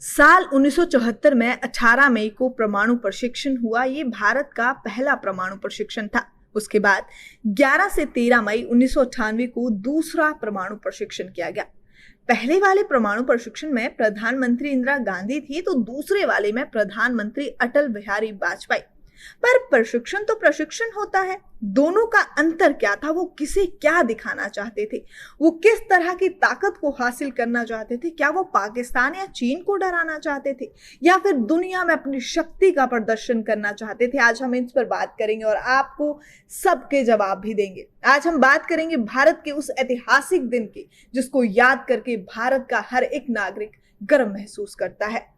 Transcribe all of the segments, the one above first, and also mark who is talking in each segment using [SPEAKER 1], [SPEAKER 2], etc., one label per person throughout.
[SPEAKER 1] साल 1974 में 18 मई को परमाणु प्रशिक्षण हुआ। ये भारत का पहला परमाणु प्रशिक्षण था। उसके बाद 11 से 13 मई 1998 को दूसरा परमाणु प्रशिक्षण किया गया। पहले वाले परमाणु प्रशिक्षण में प्रधानमंत्री इंदिरा गांधी थी, तो दूसरे वाले में प्रधानमंत्री अटल बिहारी वाजपेयी। पर प्रशिक्षण तो प्रशिक्षण होता है, दोनों का अंतर क्या था? वो किसे क्या दिखाना चाहते थे? वो किस तरह की ताकत को हासिल करना चाहते थे? क्या वो पाकिस्तान या चीन को डराना चाहते थे, या फिर दुनिया में अपनी शक्ति का प्रदर्शन करना चाहते थे? आज हम इस पर बात करेंगे और आपको सबके जवाब भी देंगे। आज हम बात करेंगे भारत के उस ऐतिहासिक दिन की, जिसको याद करके भारत का हर एक नागरिक गर्व महसूस करता है।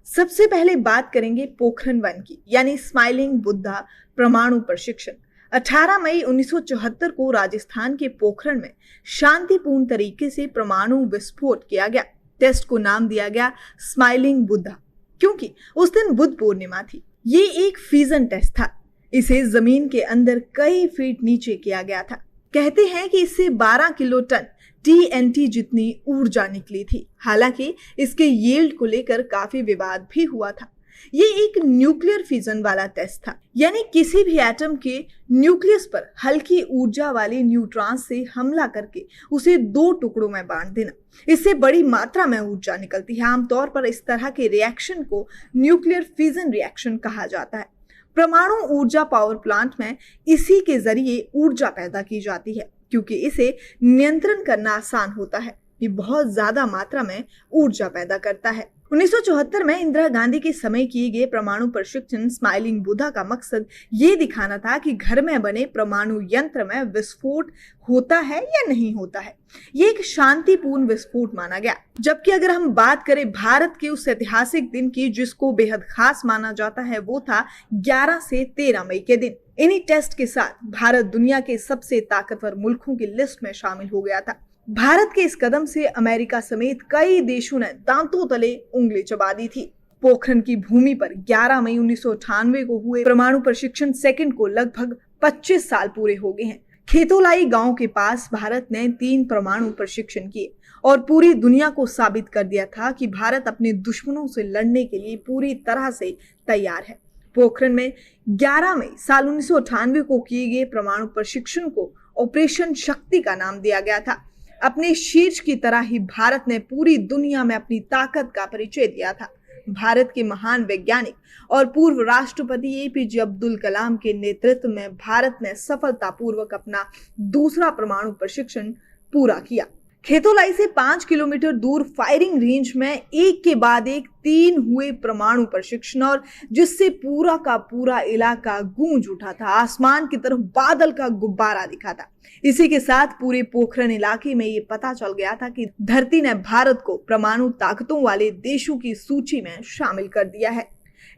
[SPEAKER 1] सबसे पहले बात करेंगे पोखरण 1 की, यानी स्माइलिंग बुद्धा परमाणु प्रशिक्षण। 18 मई 1974 को राजस्थान के पोखरण में शांतिपूर्ण तरीके से परमाणु विस्फोट किया गया। टेस्ट को नाम दिया गया स्माइलिंग बुद्धा, क्योंकि उस दिन बुद्ध पूर्णिमा थी। ये एक फ्यूजन टेस्ट था। इसे जमीन के अंदर कई फीट नीचे किया गया था। कहते हैं कि इससे 12 किलोटन TNT जितनी ऊर्जा निकली थी। हालांकि इसके यील्ड को लेकर काफी विवाद भी हुआ था। ये एक न्यूक्लियर फ्यूजन वाला टेस्ट था, यानी किसी भी एटम के न्यूक्लियस पर हल्की ऊर्जा वाले न्यूट्रॉन से हमला करके उसे 2 टुकड़ों में बांट देना। इससे बड़ी मात्रा में ऊर्जा निकलती है। आमतौर पर इस तरह के रिएक्शन को न्यूक्लियर फ्यूजन रिएक्शन कहा जाता है। परमाणु ऊर्जा पावर प्लांट में इसी के जरिए ऊर्जा पैदा की जाती है, क्योंकि इसे नियंत्रण करना आसान होता है। ये बहुत ज्यादा मात्रा में ऊर्जा पैदा करता है। 1974 में इंदिरा गांधी के समय किए गए परमाणु प्रशिक्षण स्माइलिंग बुद्धा का मकसद ये दिखाना था कि घर में बने परमाणु यंत्र में विस्फोट होता है या नहीं होता है। ये एक शांतिपूर्ण विस्फोट माना गया। जबकि अगर हम बात करें भारत के उस ऐतिहासिक दिन की, जिसको बेहद खास माना जाता है, वो था 11 से 13 मई के दिन। इन्हीं टेस्ट के साथ भारत दुनिया के सबसे ताकतवर मुल्कों की लिस्ट में शामिल हो गया था। भारत के इस कदम से अमेरिका समेत कई देशों ने दांतों तले उंगली चबा दी थी। पोखरण की भूमि पर 11 मई 1998 को हुए परमाणु प्रशिक्षण सेकंड को लगभग 25 साल पूरे हो गए हैं। खेतोलाई गांव के पास भारत ने 3 परमाणु प्रशिक्षण किए और पूरी दुनिया को साबित कर दिया था कि भारत अपने दुश्मनों से लड़ने के लिए पूरी तरह से तैयार है। पोखरण में 11 मई साल 1998 को किए गए परमाणु प्रशिक्षण को ऑपरेशन शक्ति का नाम दिया गया था। अपने शीर्ष की तरह ही भारत ने पूरी दुनिया में अपनी ताकत का परिचय दिया था। भारत के महान वैज्ञानिक और पूर्व राष्ट्रपति APJ अब्दुल कलाम के नेतृत्व में भारत ने सफलतापूर्वक अपना दूसरा परमाणु प्रशिक्षण पूरा किया। खेतोलाई से 5 किलोमीटर दूर फायरिंग रेंज में एक के बाद एक 3 हुए परमाणु प्रशिक्षण, और जिससे पूरा का पूरा इलाका गूंज उठा था। आसमान की तरफ बादल का गुब्बारा दिखा था। इसी के साथ पूरे पोखरण इलाके में ये पता चल गया था कि धरती ने भारत को परमाणु ताकतों वाले देशों की सूची में शामिल कर दिया है।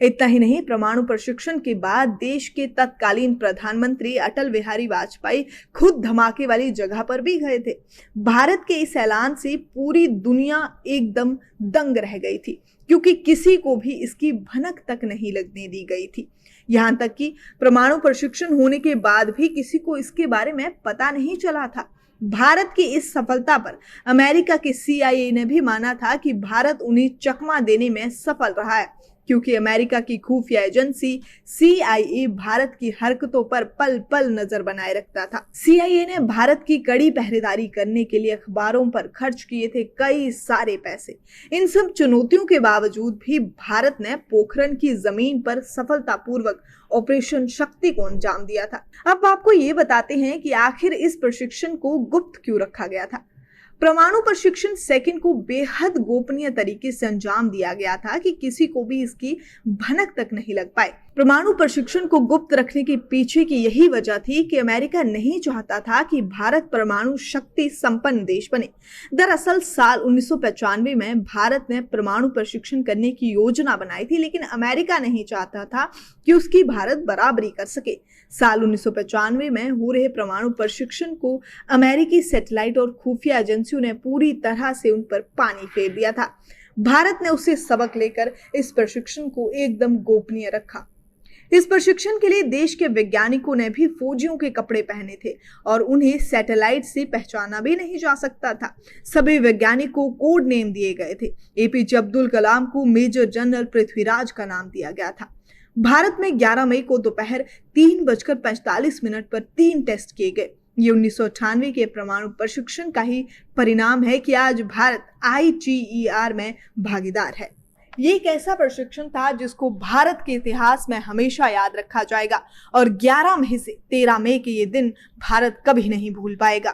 [SPEAKER 1] इतना ही नहीं, परमाणु प्रशिक्षण के बाद देश के तत्कालीन प्रधानमंत्री अटल बिहारी वाजपेयी खुद धमाके वाली जगह पर भी गए थे। भारत के इस ऐलान से पूरी दुनिया एकदम दंग रह गई थी, क्योंकि किसी को भी इसकी भनक तक नहीं लगने दी गई थी। यहाँ तक कि परमाणु प्रशिक्षण होने के बाद भी किसी को इसके बारे में पता नहीं चला था। भारत की इस सफलता पर अमेरिका के CIA ने भी माना था कि भारत उन्हें चकमा देने में सफल रहा है, क्योंकि अमेरिका की खुफिया एजेंसी CIA भारत की हरकतों पर पल पल नजर बनाए रखता था। CIA ने भारत की कड़ी पहरेदारी करने के लिए अखबारों पर खर्च किए थे कई सारे पैसे। इन सब चुनौतियों के बावजूद भी भारत ने पोखरण की जमीन पर सफलतापूर्वक ऑपरेशन शक्ति को अंजाम दिया था। अब आपको ये बताते हैं कि आखिर इस प्रशिक्षण को गुप्त क्यों रखा गया था। परमाणु प्रशिक्षण सेकंड को बेहद गोपनीय तरीके से अंजाम दिया गया था कि किसी को भी इसकी भनक तक नहीं लग पाए। परमाणु प्रशिक्षण को गुप्त रखने के पीछे की यही वजह थी कि अमेरिका नहीं चाहता था कि भारत परमाणु शक्ति संपन्न देश बने। दरअसल साल 1995 में भारत ने परमाणु प्रशिक्षण करने की योजना बनाई थी, लेकिन अमेरिका नहीं चाहता था कि उसकी भारत बराबरी कर सके। साल 1995 में हो रहे परमाणु प्रशिक्षण को अमेरिकी सैटेलाइट और खुफिया एजेंसियों ने पूरी तरह से उन पर पानी फेर दिया था। भारत ने उससे सबक लेकर इस प्रशिक्षण को एकदम गोपनीय रखा। इस प्रशिक्षण के लिए देश के वैज्ञानिकों ने भी फौजियों के कपड़े पहने थे और उन्हें सैटेलाइट से पहचाना भी नहीं जा सकता था। सभी वैज्ञानिकों को कोड नेम दिए गए थे। एपीजे अब्दुल कलाम को मेजर जनरल पृथ्वीराज का नाम दिया गया था। भारत में 11 मई को दोपहर 3:45 पर 3 टेस्ट किए गए। ये 1998 के परमाणु प्रशिक्षण का ही परिणाम है कि आज भारत ITER में भागीदार है। ये एक ऐसा प्रशिक्षण था जिसको भारत के इतिहास में हमेशा याद रखा जाएगा और 11 मई से 13 मई के ये दिन भारत कभी नहीं भूल पाएगा।